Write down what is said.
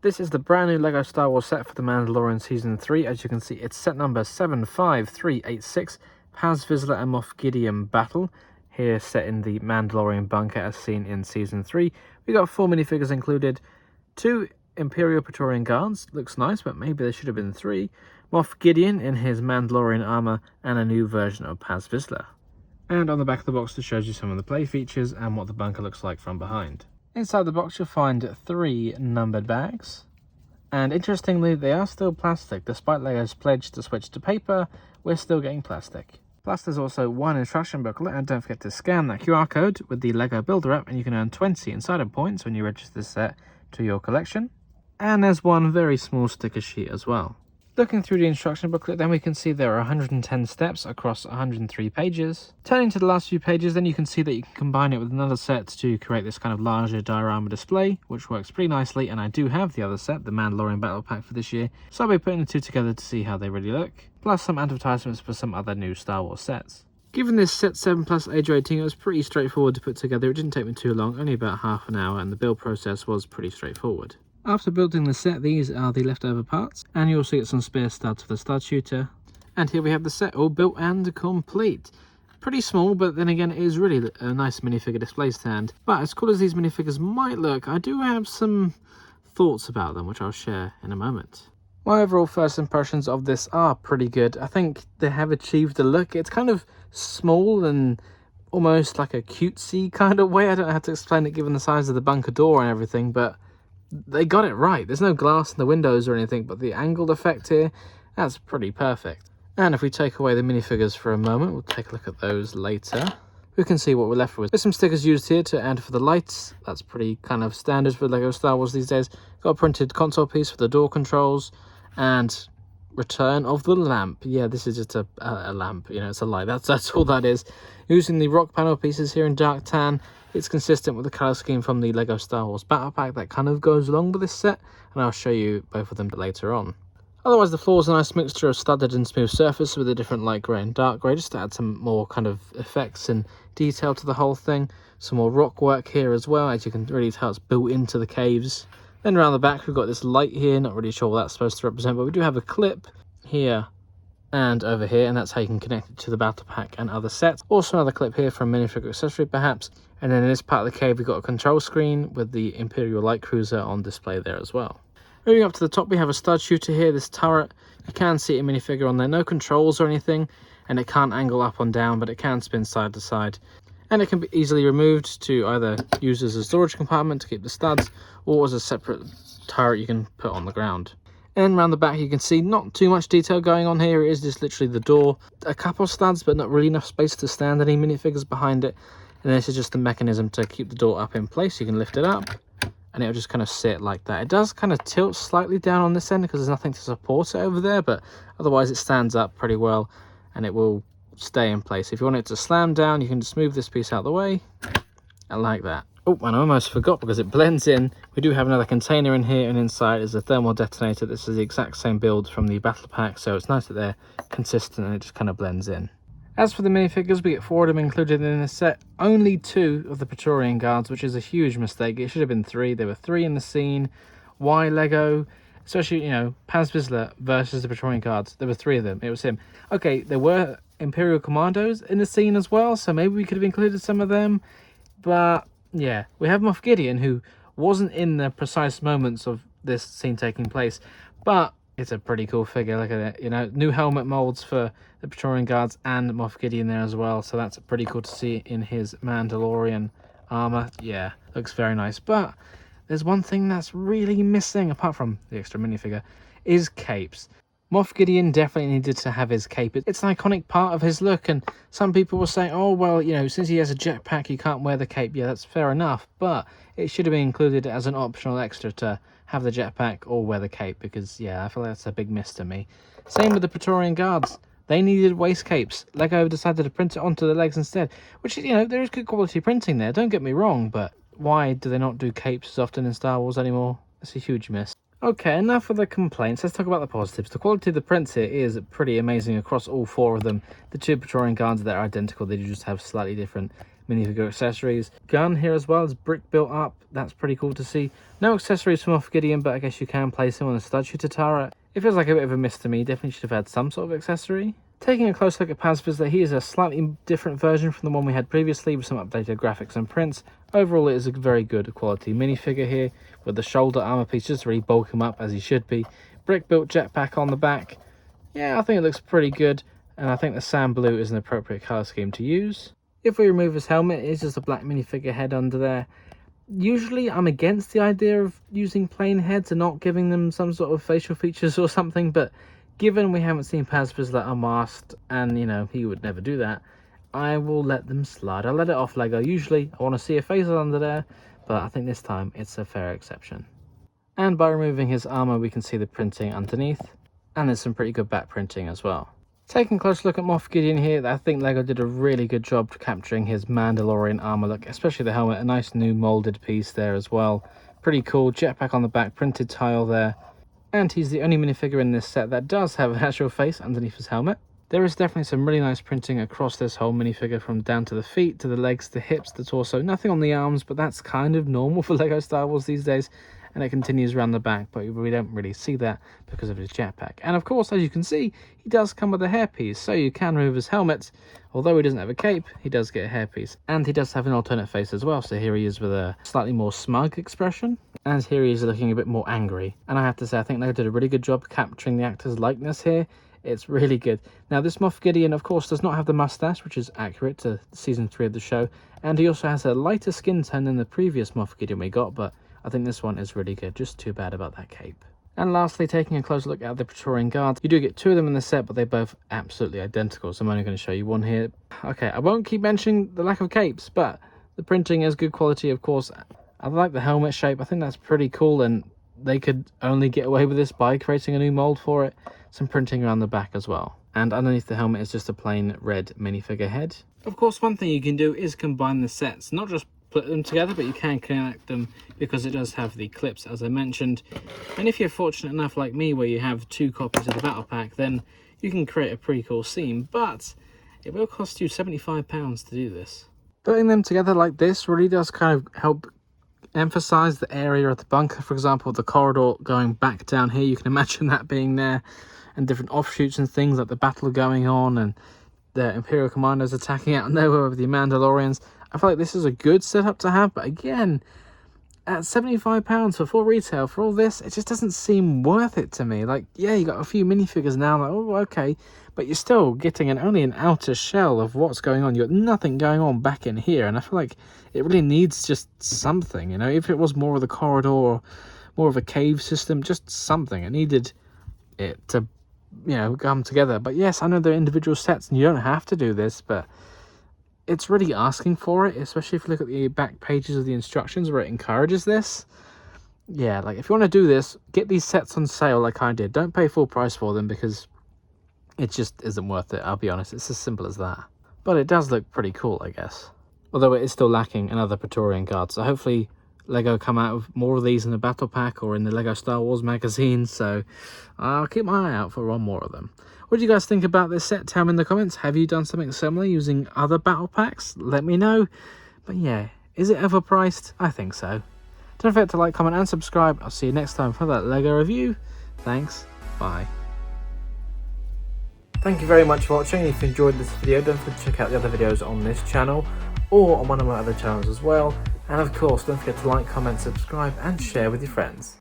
This is the brand new LEGO Star Wars set for The Mandalorian Season 3. As you can see, it's set number 75386, Paz Vizla and Moff Gideon battle. Here set in the Mandalorian bunker as seen in Season 3. We got 4 minifigures included, 2 Imperial Praetorian Guards, looks nice, but maybe there should have been 3. Moff Gideon in his Mandalorian armor, and a new version of Paz Vizla. And on the back of the box it shows you some of the play features and what the bunker looks like from behind. Inside the box you'll find 3 numbered bags, and interestingly they are still plastic. Despite LEGO's pledge to switch to paper, we're still getting plastic. Plus there's also 1 instruction booklet, and don't forget to scan that QR code with the LEGO Builder app and you can earn 20 insider points when you register this set to your collection. And there's 1 very small sticker sheet as well. Looking through the instruction booklet, then we can see there are 110 steps across 103 pages. Turning to the last few pages, then you can see that you can combine it with another set to create this kind of larger diorama display, which works pretty nicely, and I do have the other set, the Mandalorian Battle Pack for this year, so I'll be putting the two together to see how they really look, plus some advertisements for some other new Star Wars sets. Given this set 7+ age rating, it was pretty straightforward to put together. It didn't take me too long, only about half an hour, and the build process was pretty straightforward. After building the set, these are the leftover parts, and you also get some spare studs for the stud shooter. And here we have the set all built and complete. Pretty small, but then again it is really a nice minifigure display stand. But as cool as these minifigures might look, I do have some thoughts about them, which I'll share in a moment. My overall first impressions of this are pretty good. I think they have achieved a look. It's kind of small and almost like a cutesy kind of way. I don't know how to explain it given the size of the bunker door and everything, but they got it right. There's no glass in the windows or anything, but the angled effect here, that's pretty perfect. And if we take away the minifigures for a moment, we'll take a look at those later. We can see what we're left with. There's some stickers used here to add for the lights. That's pretty kind of standard for LEGO Star Wars these days. Got a printed console piece for the door controls, and return of the lamp. Yeah, this is just a lamp, you know, it's a light. That's all that is. Using the rock panel pieces here in dark tan, it's consistent with the colour scheme from the LEGO Star Wars Battle Pack that kind of goes along with this set, and I'll show you both of them later on. Otherwise, the floor is a nice mixture of studded and smooth surface with a different light grey and dark grey, just to add some more kind of effects and detail to the whole thing. Some more rock work here as well, as you can really tell it's built into the caves. Then around the back we've got this light here, not really sure what that's supposed to represent, but we do have a clip here and over here, and that's how you can connect it to the battle pack and other sets. Also another clip here from minifigure accessory perhaps, and then in this part of the cave we've got a control screen with the Imperial light cruiser on display there as well. Moving up to the top we have a stud shooter here, this turret. You can see a minifigure on there, no controls or anything, and it can't angle up and down, but it can spin side to side. And it can be easily removed to either use as a storage compartment to keep the studs, or as a separate turret you can put on the ground. And around the back you can see not too much detail going on here. It is just literally the door, a couple of studs, but not really enough space to stand any minifigures behind it. And this is just the mechanism to keep the door up in place. You can lift it up and it'll just kind of sit like that. It does kind of tilt slightly down on this end because there's nothing to support it over there, but otherwise it stands up pretty well and it will stay in place. If you want it to slam down, you can just move this piece out of the way, and like that. Oh, and I almost forgot because it blends in. We do have another container in here, and inside is a thermal detonator. This is the exact same build from the battle pack, so it's nice that they're consistent and it just kind of blends in. As for the minifigures, we get 4 of them included in this set. Only 2 of the Praetorian Guards, which is a huge mistake. It should have been 3. There were 3 in the scene. Why LEGO? Especially, you know, Paz Vizla versus the Praetorian Guards. There were 3 of them. It was him. Okay, there were Imperial Commandos in the scene as well, so maybe we could have included some of them. But yeah, we have Moff Gideon, who wasn't in the precise moments of this scene taking place, but it's a pretty cool figure. Look at it, you know, new helmet molds for the Praetorian Guards and Moff Gideon there as well, so that's pretty cool to see in his Mandalorian armor. Yeah, looks very nice. But there's one thing that's really missing, apart from the extra minifigure, is capes. Moff Gideon definitely needed to have his cape. It's an iconic part of his look, and some people were saying, oh, well, you know, since he has a jetpack, you can't wear the cape. Yeah, that's fair enough, but it should have been included as an optional extra to have the jetpack or wear the cape, because, yeah, I feel like that's a big miss to me. Same with the Praetorian Guards. They needed waist capes. LEGO decided to print it onto the legs instead, which, you know, there is good quality printing there, don't get me wrong, but why do they not do capes as often in Star Wars anymore? That's a huge miss. Okay, enough of the complaints. Let's talk about the positives. The quality of the prints here is pretty amazing across all 4 of them. The 2 Praetorian Guards, they're identical. They just have slightly different minifigure accessories. Gun here as well, is brick built up. That's pretty cool to see. No accessories from Moff Gideon, but I guess you can place him on a stud shooter turret. It feels like a bit of a miss to me. Definitely should have had some sort of accessory. Taking a close look at Paz Vizla, he is a slightly different version from the one we had previously with some updated graphics and prints. Overall, it is a very good quality minifigure here with the shoulder armor piece just to really bulk him up as he should be. Brick built jetpack on the back. Yeah, I think it looks pretty good, and I think the sand blue is an appropriate color scheme to use. If we remove his helmet, it is just a black minifigure head under there. Usually I'm against the idea of using plain heads and not giving them some sort of facial features or something, but given we haven't seen Paz Vizla unmasked, and you know, he would never do that, I will let them slide. I'll let it off LEGO. Usually I want to see a face under there, but I think this time it's a fair exception. And by removing his armor, we can see the printing underneath, and there's some pretty good back printing as well. Taking a close look at Moff Gideon here, I think LEGO did a really good job capturing his Mandalorian armor look, especially the helmet. A nice new molded piece there as well. Pretty cool. Jetpack on the back, printed tile there. And he's the only minifigure in this set that does have an actual face underneath his helmet. There is definitely some really nice printing across this whole minifigure, from down to the feet, to the legs, the hips, the torso. Nothing on the arms, but that's kind of normal for LEGO Star Wars these days. And it continues around the back, but we don't really see that because of his jetpack. And of course, as you can see, he does come with a hairpiece, so you can remove his helmet. Although he doesn't have a cape, he does get a hairpiece. And he does have an alternate face as well, so here he is with a slightly more smug expression. And here he is looking a bit more angry. And I have to say, I think they did a really good job capturing the actor's likeness here. It's really good. Now, this Moff Gideon, of course, does not have the mustache, which is accurate to season 3 of the show. And he also has a lighter skin tone than the previous Moff Gideon we got, but I think this one is really good. Just too bad about that cape. And lastly, taking a close look at the Praetorian Guards. You do get 2 of them in the set, but they're both absolutely identical. So I'm only going to show you one here. Okay, I won't keep mentioning the lack of capes, but the printing is good quality, of course. I like the helmet shape. I think that's pretty cool, and they could only get away with this by creating a new mold for it. Some printing around the back as well. And underneath the helmet is just a plain red minifigure head. Of course, one thing you can do is combine the sets. Not just put them together, but you can connect them because it does have the clips, as I mentioned. And if you're fortunate enough like me where you have 2 copies of the battle pack, then you can create a pretty cool scene, but it will cost you £75 to do this. Putting them together like this really does kind of help emphasize the area of the bunker. For example, the corridor going back down here, you can imagine that being there, and different offshoots and things like the battle going on and the Imperial commandos attacking out nowhere with the Mandalorians. I feel like this is a good setup to have, but again, at £75 for full retail for all this, it just doesn't seem worth it to me. Like, yeah, you got a few minifigures now, like, oh, okay, but you're still getting only an outer shell of what's going on. You got nothing going on back in here, and I feel like it really needs just something, you know? If it was more of the corridor or more of a cave system, just something. It needed it to, you know, come together. But yes, I know they're individual sets, and you don't have to do this, but it's really asking for it, especially if you look at the back pages of the instructions where it encourages this. Yeah, like if you want to do this, get these sets on sale like I did. Don't pay full price for them because it just isn't worth it, I'll be honest. It's as simple as that. But it does look pretty cool, I guess. Although it is still lacking another Praetorian Guard. So hopefully LEGO come out with more of these in the battle pack or in the LEGO Star Wars magazine. So I'll keep my eye out for one more of them. What do you guys think about this set? Tell me in the comments. Have you done something similar using other battle packs? Let me know. But yeah, is it overpriced? I think so. Don't forget to like, comment and subscribe. I'll see you next time for that LEGO review. Thanks. Bye. Thank you very much for watching. If you enjoyed this video, don't forget to check out the other videos on this channel or on one of my other channels as well. And of course, don't forget to like, comment, subscribe and share with your friends.